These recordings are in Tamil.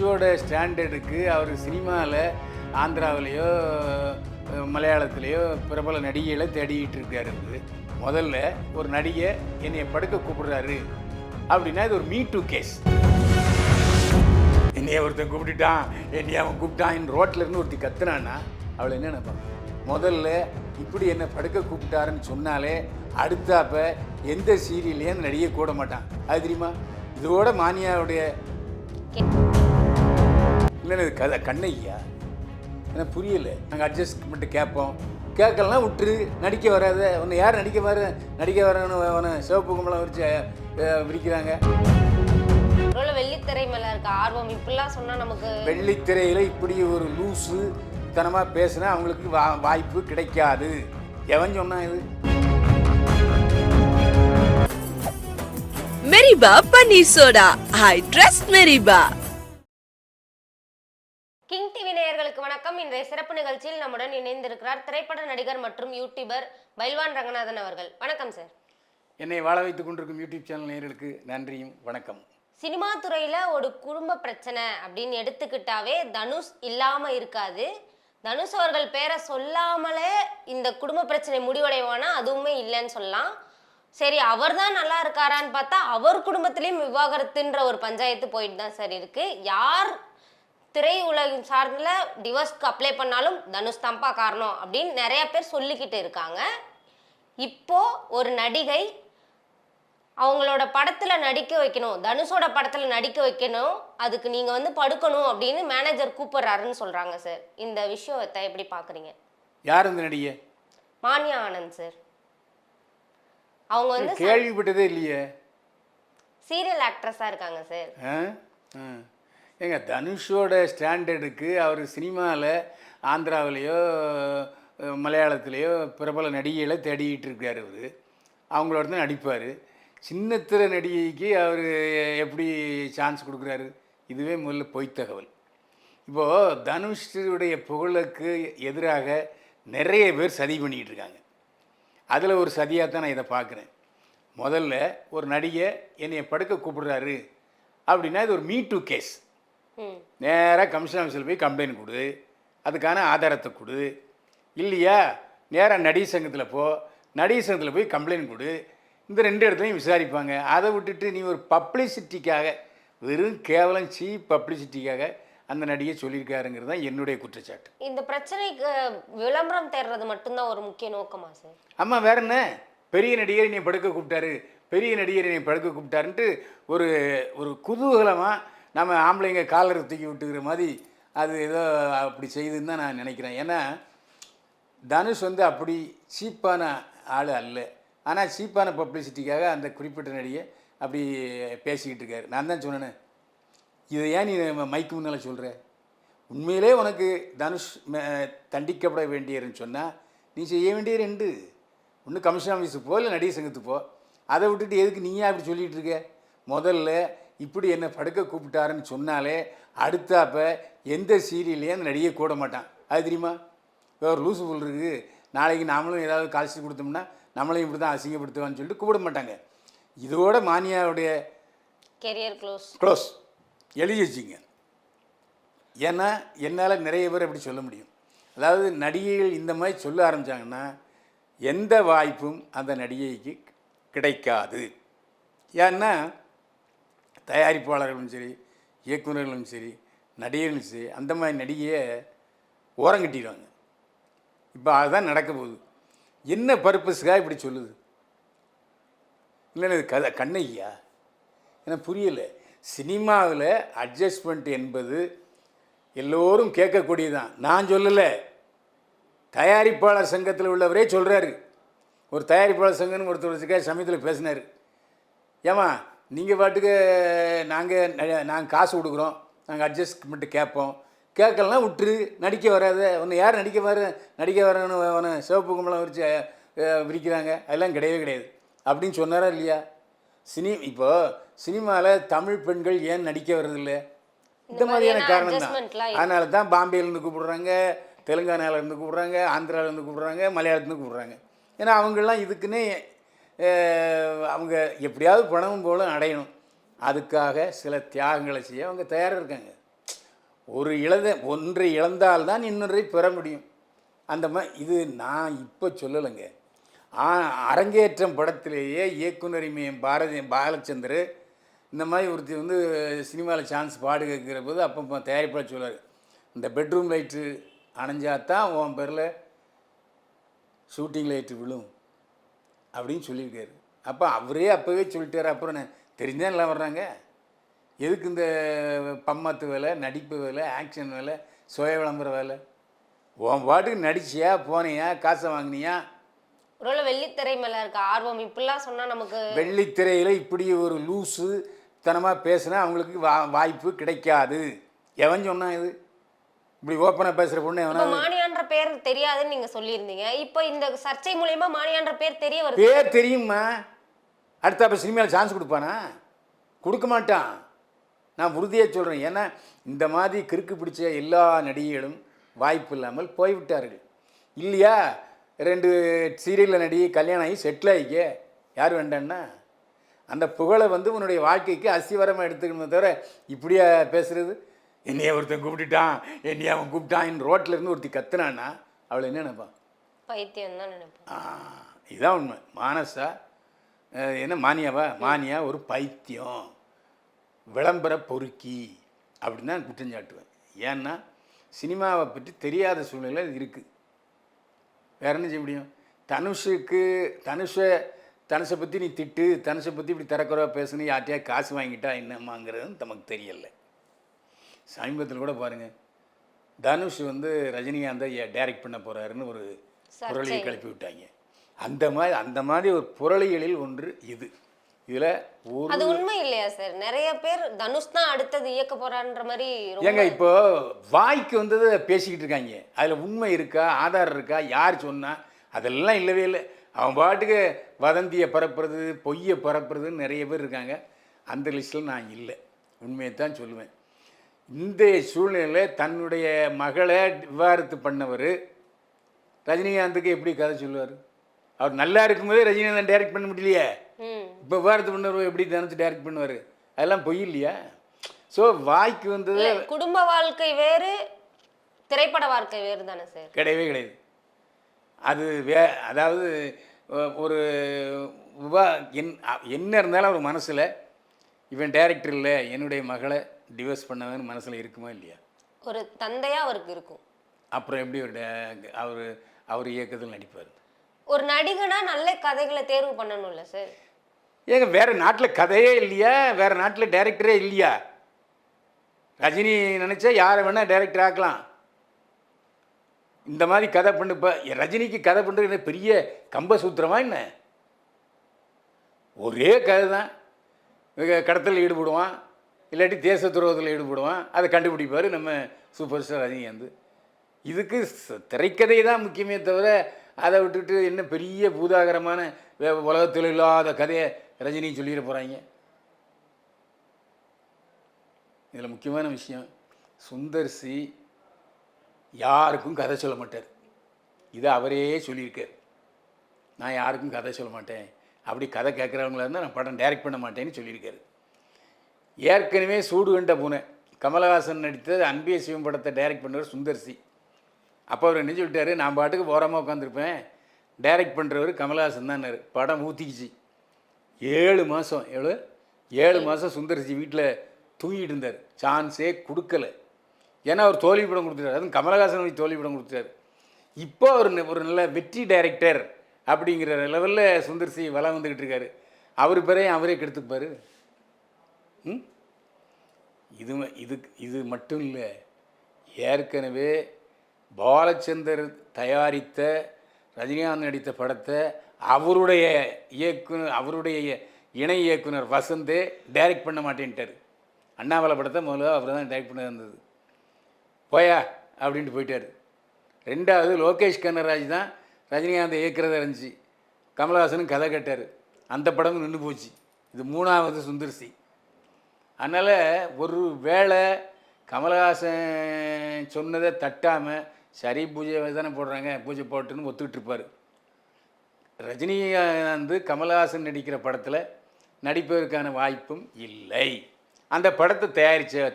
தனுஷோட ஸ்டாண்டர்டுக்கு அவர் சினிமாவில் ஆந்திராவிலேயோ மலையாளத்திலேயோ பிரபல நடிகைகளை தேடிக்கிட்டு இருக்காரு. முதல்ல ஒரு நடிகை என்னைய படுக்க கூப்பிடுறாரு அப்படின்னா இது ஒரு மீ டூ கேஸ். என்னைய ஒருத்தன் கூப்பிட்டுட்டான், என்னைய அவன் கூப்பிட்டான், ரோட்டில் இருந்து ஒருத்தி கத்துனான்னா அவளை என்ன நினைப்பாங்க? முதல்ல இப்படி என்னை படுக்க கூப்பிட்டாருன்னு சொன்னாலே அடுத்தாப்ப எந்த சீரியல்லையும் அந்த நடிகை கூட மாட்டான். அது தெரியுமா? இதோட மானியாவுடைய இல்லைன்னு இது கதை கண்ணையா எனக்கு புரியலை. நாங்கள் அட்ஜஸ்ட்மெண்ட்டு கேட்போம், கேட்கலாம் விட்டுரு. நடிக்க வராத உன்னை யார் நடிக்க வரன்னு அவனை சிவப்பு கும்பலம் வச்சு விரிக்கிறாங்க. வெள்ளித்திரை மேல இருக்க ஆர்வம் இப்படிலாம் சொன்னா நமக்கு வெள்ளித்திரையில இப்படி ஒரு லூசு தனமா பேசினா அவங்களுக்கு வாய்ப்பு கிடைக்காது. எவன் சொன்னா இது? மெரிபா பன்னீர் soda, I trust Meriba. King TV நேயர்களுக்கு வணக்கம். இன்றைய சிறப்பு நிகழ்ச்சியில் நம்முடன் இணைந்திருக்கிறார் திரைப்பட நடிகர் மற்றும் யூடியூபர் பைல்வான் ரங்கநாதன் அவர்கள். வணக்கம் சார். என்னை வாழ வைத்துக் கொண்டிருக்கும் யூடியூப் சேனல் நேயர்களுக்கு நன்றியும் வணக்கம். சினிமா துறையில ஒரு குடும்ப பிரச்சனை அப்படின்னு எடுத்துக்கிட்டாவே தனுஷ் இல்லாம இருக்காது. தனுஷ் அவர்கள் பேரை சொல்லாமலே இந்த குடும்ப பிரச்சனை முடிவடைவானா அதுவுமே இல்லைன்னு சொல்லலாம். சரி, அவர் தான் நல்லா இருக்காரான்னு பார்த்தா அவர் குடும்பத்திலையும் விவாகரத்துன்ற ஒரு பஞ்சாயத்து போயிட்டு தான் சார் இருக்கு. யார் திரை உலகம் சார்ந்த டிவோர்ஸ்க்கு அப்ளை பண்ணாலும் தனுஷ் தான்ப்பா காரணம் அப்படின்னு நிறைய பேர் சொல்லிக்கிட்டு இருக்காங்க. இப்போ ஒரு நடிகை அவங்களோட படத்துல நடிக்க வைக்கணும், தனுஷோட படத்துல நடிக்க வைக்கணும், அதுக்கு நீங்க வந்து படுக்கணும் அப்படின்னு மேனேஜர் கூப்பிடுறாருன்னு சொல்றாங்க சார். இந்த விஷயத்தை எப்படி பாக்குறீங்க? யார் இந்த நடிகை? மான்யா ஆனந்த் சார். அவங்க வந்து கேள்விப்பட்டதே இல்லையே. சீரியல் ஆக்ட்ரஸா இருக்காங்க சார். ஏங்க, தனுஷோட ஸ்டாண்டர்டுக்கு அவர் சினிமாவில் ஆந்திராவிலேயோ மலையாளத்திலேயோ பிரபல நடிகைகளை தேடிக்கிட்டு இருக்கார். அவர் அவங்களோட தான் நடிப்பார். சின்னத்திர நடிகைக்கு அவர் எப்படி சான்ஸ் கொடுக்குறாரு? இதுவே முதல்ல பொய் தகவல். இப்போது தனுஷுடைய புகழுக்கு எதிராக நிறைய பேர் சதி பண்ணிக்கிட்டு இருக்காங்க. அதில் ஒரு சதியாக தான் நான் இதை பார்க்குறேன். முதல்ல ஒரு நடிகை என்னைய படுக்க கூப்பிடுறாரு அப்படின்னா இது ஒரு மீ டூ கேஸ். நேராக கமிஷன் ஆஃபீஸில் போய் கம்ப்ளைண்ட் கொடு, அதுக்கான ஆதாரத்தை கொடு. இல்லையா நேராக நடிகர் சங்கத்தில் நடிகர் சங்கத்தில் போய் கம்ப்ளைண்ட் கொடு. இந்த ரெண்டு இடத்துலையும் விசாரிப்பாங்க. அதை விட்டுட்டு நீ ஒரு பப்ளிசிட்டிக்காக, வெறும் கேவலம் சீப் பப்ளிசிட்டிக்காக அந்த நடிகை சொல்லியிருக்காருங்கிறது தான் என்னுடைய குற்றச்சாட்டு. இந்த பிரச்சனைக்கு விளம்பரம் தேடுறது மட்டும்தான் ஒரு முக்கிய நோக்கமா சார்? ஆமாம், வேற என்ன? பெரிய நடிகரை நீ படுக்க கூப்பிட்டாரு, பெரிய நடிகரை நீ படுக்க கூப்பிட்டாருன்ட்டு ஒரு ஒரு குதூகலமாக நம்ம ஆம்பளைங்க காலரை தூக்கி விட்டுக்கிற மாதிரி அது ஏதோ அப்படி செய்யுதுன்னு தான் நான் நினைக்கிறேன். ஏன்னா தனுஷ் வந்து அப்படி சீப்பான ஆள் அல்ல. ஆனால் சீப்பான பப்ளிசிட்டிக்காக அந்த குறிப்பிட்ட நடிகை அப்படி பேசிக்கிட்டு இருக்காரு. நான் தான் சொன்னேன், இதை ஏன் நீ மைக்கு முன்னால் சொல்கிற? உண்மையிலே உனக்கு தனுஷ் தண்டிக்கப்பட வேண்டியதுன்னு சொன்னால் நீ செய்ய வேண்டிய ரெண்டு, ஒன்று கமிஷன் ஆஃபீஸுக்கு போ, இல்லை நடிகர் சங்கத்துக்கு போ. அதை விட்டுட்டு எதுக்கு நீயே அப்படி சொல்லிகிட்டு இருக்க? முதல்ல இப்படி என்னை படுக்க கூப்பிட்டாருன்னு சொன்னாலே அடுத்தாப்ப எந்த சீரியல்லையும் அந்த நடிகை கூட மாட்டான். அது தெரியுமா? ஒரு லூசு புல் இருக்குது, நாளைக்கு நாமளும் ஏதாவது கால்சி கொடுத்தோம்னா நம்மளையும் இப்படி தான் அசிங்கப்படுத்துவான்னு சொல்லிட்டு கூப்பிட மாட்டாங்க. இதோட மானியாவுடைய கெரியர் க்ளோஸ் எழுதி வச்சிங்க. ஏன்னா என்னால் நிறைய பேர் அப்படி சொல்ல முடியும். அதாவது நடிகைகள் இந்த மாதிரி சொல்ல ஆரம்பித்தாங்கன்னா எந்த வாய்ப்பும் அந்த நடிகைக்கு கிடைக்காது. ஏன்னா தயாரிப்பாளர்களும் சரி, இயக்குநர்களும் சரி, நடிகர்களும் சரி, அந்த மாதிரி நடிகையை ஓரங்கட்டிடுவாங்க. இப்போ அதுதான் நடக்க போகுது. என்ன பர்பஸுக்காக இப்படி சொல்லுது? இல்லைன்னு இது கதை கண்ணையா எனக்கு புரியலை. சினிமாவில் அட்ஜஸ்ட்மெண்ட் என்பது எல்லோரும் கேட்கக்கூடியதான். நான் சொல்லலை, தயாரிப்பாளர் சங்கத்தில் உள்ளவரே சொல்கிறாரு. ஒரு தயாரிப்பாளர் சங்கம்னு ஒருத்தர் சமயத்தில் பேசினார். ஏமா நீங்கள் பாட்டுக்கு நாங்கள் காசு கொடுக்குறோம், நாங்கள் அட்ஜஸ்ட்மெண்ட்டு கேட்போம், கேட்கலாம் விட்டுரு. நடிக்க வராத உன்னை யார் நடிக்க வரன்னு அவனை சிவப்பு கும்பலம் வச்சு விரிக்கிறாங்க. அதெல்லாம் கிடையவே கிடையாது அப்படின்னு சொன்னாரா இல்லையா? இப்போது சினிமாவில் தமிழ் பெண்கள் ஏன் நடிக்க வர்றதில்லை? இந்த மாதிரியான காரணம் தான். அதனால தான் பாம்பேலேருந்து கூப்பிடுறாங்க, தெலுங்கானாவிலேருந்து கூப்பிட்றாங்க, ஆந்திராவிலேருந்து கூப்பிட்றாங்க, மலையாளத்துலேருந்து கூப்பிட்றாங்க. ஏன்னா அவங்கெல்லாம் இதுக்குன்னே அவங்க எப்படியாவது பணமும் போல அடையணும். அதுக்காக சில தியாகங்களை செய்ய அவங்க தயாராக இருக்காங்க. ஒன்றை இழந்தால்தான் இன்னொன்றை பெற முடியும். அந்த இது நான் இப்போ சொல்லலைங்க. அரங்கேற்றம் படத்திலேயே இயக்குனர் இமயம் பாலச்சந்தர் இந்த மாதிரி ஒருத்தி வந்து சினிமாவில் சான்ஸ் பாடு கேட்குற போது அப்போ தயாரிப்பாக சொல்லுவார், இந்த பெட்ரூம் லைட்டு அணைஞ்சாதான் உன் பேரில் ஷூட்டிங் லைட்டு விழும் அப்படின்னு சொல்லியிருக்காரு. அப்போ அவரே அப்போவே சொல்லிட்டார். அப்புறம் தெரிஞ்சால் எல்லாம் வர்றாங்க. எதுக்கு இந்த பம்மாத்து வேலை, நடிப்பு வேலை, ஆக்ஷன் வேலை, சுய விளம்பர வேலை? உன் பாட்டுக்கு நடிச்சியா, போனியா, காசை வாங்கினியா? ஒருவேளை வெள்ளித்திரை மேலே இருக்க ஆர்வம் இப்படிலாம் சொன்னால் நமக்கு வெள்ளித்திரையில் இப்படி ஒரு லூஸு தனமாக பேசுனா அவங்களுக்கு வாய்ப்பு கிடைக்காது. எவன் சொன்னான் இது? இப்படி ஓப்பனாக பேசுகிற பொண்ணு எவனா? மானியான்ற பேர் தெரியாதுன்னு நீங்கள் சொல்லியிருந்தீங்க. இப்போ இந்த சர்ச்சை மூலயமா மானியான்ற பேர் தெரிய வருது. பேர் தெரியுமா? அடுத்த அப்போ சினிமாவில் சான்ஸ் கொடுப்பானா? கொடுக்க மாட்டான். நான் உறுதியாக சொல்கிறேன். ஏன்னா இந்த மாதிரி கிறுக்கு பிடிச்ச எல்லா நடிகைகளும் வாய்ப்பு இல்லாமல் போய்விட்டார்கள் இல்லையா? 2 சீரியலில் நடிகை கல்யாணம் ஆகி செட்டில் ஆகிக்க யார் வேண்டான்னா? அந்த புகழை வந்து உன்னுடைய வாழ்க்கைக்கு அசிவரமாக எடுத்துக்கணுமே தவிர இப்படியா பேசுகிறது? என்னைய ஒருத்தன் கூப்பிட்டுட்டான், என்னைய அவன் கூப்பிட்டான், ரோட்டில் இருந்து ஒருத்தி கத்துனான்னா அவளை என்ன நினைப்பான்? பைத்தியம் தான் நினைப்பான். இதுதான் உண்மை. மானசா என்ன மானியாவா? மானியா ஒரு பைத்தியம், விளம்பர பொறுக்கி அப்படின்னு தான் குற்றம் சாட்டுவேன். ஏன்னா சினிமாவை பற்றி தெரியாத சூழ்நிலை இருக்குது. வேற என்ன செய்ய முடியும்? தனுஷை பற்றி நீ திட்டு, தனுஷை பற்றி இப்படி தரக்குறவா பேசுன்னு யார்ட்டையா காசு வாங்கிட்டா என்னம்மாங்கிறது நமக்கு தெரியலை. சமீபத்தில் கூட பாருங்கள், தனுஷ் வந்து ரஜினிகாந்தை டைரக்ட் பண்ண போகிறாருன்னு ஒரு புரளியை கிளப்பி விட்டாங்க. அந்த மாதிரி ஒரு புரளிகளில் ஒன்று இது. இதில் அது உண்மை இல்லையா சார்? நிறைய பேர் தனுஷ் தான் அடுத்தது இயக்க போறான்ற மாதிரி. ஏங்க இப்போ வாய்க்கு வந்ததை பேசிக்கிட்டு இருக்காங்க. அதில் உண்மை இருக்கா, ஆதாரம் இருக்கா, யார் சொன்னா? அதெல்லாம் இல்லவே இல்லை. அவன் பாட்டுக்கு வதந்தியை பரப்புறது, பொய்யை பரப்புறதுன்னு நிறைய பேர் இருக்காங்க. அந்த லிஸ்ட்டில் நான் இல்லை. உண்மையை தான் சொல்லுவேன். இந்த சூழ்நிலையில் தன்னுடைய மகளை விவாகரத்து பண்ணவர் ரஜினிகாந்துக்கு எப்படி கதை சொல்லுவார்? அவர் நல்லா இருக்கும்போதே ரஜினிகாந்த் டைரக்ட் பண்ண முடியலையே. இப்போ விவாகரத்து பண்ணவர் எப்படி தனுச்சு டைரக்ட் பண்ணுவார்? அதெல்லாம் பொய் இல்லையா? ஸோ வாய்க்கு வந்தது குடும்ப வாழ்க்கை வேறு, திரைப்பட வாழ்க்கை வேறு தானே சார்? கிடையவே கிடையாது. அது அதாவது ஒரு என்ன இருந்தாலும் அவர் மனசில் இவன் டைரக்டர் இல்லை, என்னுடைய மகளை டிவோர்ஸ் பண்ணவன்னு மனசில் இருக்குமா இல்லையா? ஒரு தந்தையாக அவருக்கு இருக்கும். அப்புறம் எப்படி அவர் இயக்கத்தில் நடிப்பார்? ஒரு நடிகனா நல்ல கதைகளை தேர்வு பண்ணணும்ல சார்? ஏங்க வேறு நாட்டில் கதையே இல்லையா? வேறு நாட்டில் டைரக்டரே இல்லையா? ரஜினி நினச்சா யாரை வேணால் டைரக்டர் ஆக்கலாம். இந்த மாதிரி கதை பண்ணு. இப்போ ரஜினிக்கு கதை பண்ணுறது பெரிய கம்பசூத்திரமா என்ன? ஒரே கதை தான். கடத்தலில் ஈடுபடுவான், இல்லாட்டி தேச துரோகத்தில் ஈடுபடுவான், அதை கண்டுபிடிப்பார் நம்ம சூப்பர் ஸ்டார் ரஜினிகாந்த். இதுக்கு திரைக்கதை தான் முக்கியமே தவிர அதை விட்டுட்டு என்ன பெரிய பூதாகரமான உலகத்தில் இல்லாத கதையை ரஜினி சொல்லிட போகிறாங்க. இதில் முக்கியமான விஷயம், சுந்தர் சி யாருக்கும் கதை சொல்ல மாட்டார். இதை அவரே சொல்லியிருக்கார். நான் யாருக்கும் கதை சொல்ல மாட்டேன், அப்படி கதை கேட்குறவங்களா இருந்தால் நான் படம் டைரக்ட் பண்ண மாட்டேன்னு சொல்லியிருக்காரு. ஏற்கனவே சூடு கண்ட பூனை கமலஹாசன் நடித்த அன்பே சிவம் படத்தை டைரக்ட் பண்ணுறவர் சுந்தர் சி. அப்போ அவர் என்ன சொல்லிட்டாரு, நான் பாட்டுக்கு ஓரமாக உட்காந்துருப்பேன், டைரக்ட் பண்ணுறவர் கமலஹாசன் தான்னாரு. படம் ஊற்றிக்கிச்சு. 7 மாதம் சுந்தர் சி வீட்டில் தூங்கிட்டு இருந்தார். சான்ஸே கொடுக்கலை. ஏன்னா அவர் தோல்வி படம் கொடுத்துட்டார். அதுவும் கமலஹாசன் தோல்வி படம் கொடுத்துட்டார். இப்போ அவர் ஒரு நல்ல வெற்றி டைரக்டர் அப்படிங்கிற லெவலில் சுந்தர் சி வளம் வந்துக்கிட்டு இருக்காரு. அவர் பேரையும் அவரே கெடுத்துப்பார். இது மட்டும் இல்லை, ஏற்கனவே பாலச்சந்தர் தயாரித்த ரஜினிகாந்த் நடித்த படத்தை அவருடைய இணை இயக்குனர் வசந்தே டைரக்ட் பண்ண மாட்டேன்ட்டார். அண்ணாமலை படத்தை முதல்ல அவர் தான் டைரக்ட் பண்ண இருந்தது. போயா அப்படின்ட்டு போயிட்டார். 2வது லோகேஷ் கனகராஜ் தான் ரஜினிகாந்தை இயக்கிறதா இருந்துச்சு. கமலஹாசனும் கதை கேட்டார். அந்த படமும் நின்று போச்சு. இது 3வது சுந்தர் சி. அதனால் ஒரு வேளை கமலஹாசன் சொன்னதை தட்டாமல் சரி பூஜை தானே போடுறாங்க, பூஜை போட்டுன்னு ஒத்துக்கிட்டு இருப்பார். ரஜினிகாந்த் கமலஹாசன் நடிக்கிற படத்தில் நடிப்பதற்கான வாய்ப்பும் இல்லை. அந்த படத்தை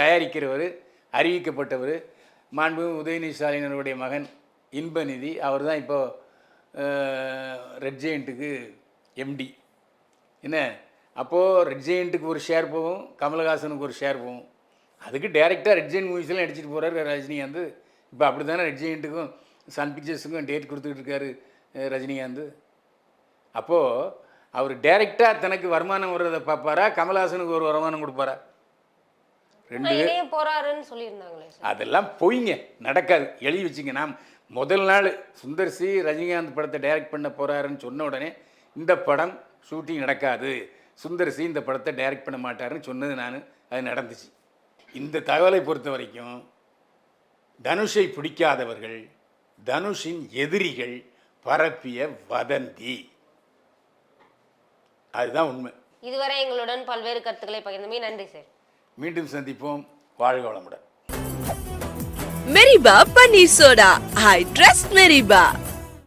தயாரிக்கிறவர் அறிவிக்கப்பட்டவர் மாண்பு உதயநிதி ஸ்டாலினுடைய மகன் இன்பநிதி. அவர் தான் இப்போது ரெட் ஜெயண்ட்டுக்கு எம்டி. என்ன அப்போது ரெட் ஜெயண்ட்டுக்கு ஒரு ஷேர் போகும், கமலஹாசனுக்கு ஒரு ஷேர் போகும். அதுக்கு டைரெக்டாக ரெட் ஜெயண்ட் மூவிஸ்லாம் நடிச்சிட்டு போகிறார் ரஜினிகாந்த். இப்போ அப்படி தானே ரெட் ஜெயண்ட்டுக்கும் சன் பிக்சர்ஸுக்கும் டேட் கொடுத்துக்கிட்டு இருக்காரு ரஜினிகாந்த். அப்போது அவர் டைரெக்டாக தனக்கு வருமானம் வர்றதை பார்ப்பாரா, கமலஹாசனுக்கு ஒரு வருமானம் கொடுப்பாரா? ரெண்டு இணைய போறாருன்னு சொல்லியிருந்தாங்களே சார். அதெல்லாம் பொய்ங்க, நடக்காது. எழுதி வச்சுங்க. நான் முதல் நாள் சுந்தர் சி ரஜினிகாந்த் படத்தை டைரக்ட் பண்ண போகிறாருன்னு சொன்ன உடனே இந்த படம் ஷூட்டிங் நடக்காது, சுந்தர் சி இந்த படத்தை டைரக்ட் பண்ண மாட்டாருன்னு சொன்னது நான். அது நடந்துச்சு. இந்த தகவலை பொறுத்த வரைக்கும் தனுஷை பிடிக்காதவர்கள், தனுஷின் எதிரிகள் பரப்பிய வதந்தி. அதுதான் உண்மை. இதுவரை எங்களுடன் பல்வேறு கருத்துக்களை பகிர்ந்தமே நன்றி சார். மீண்டும் சந்திப்போம். வாழ்க வளமுடன். Meriba Paneer Soda. I trust Meriba.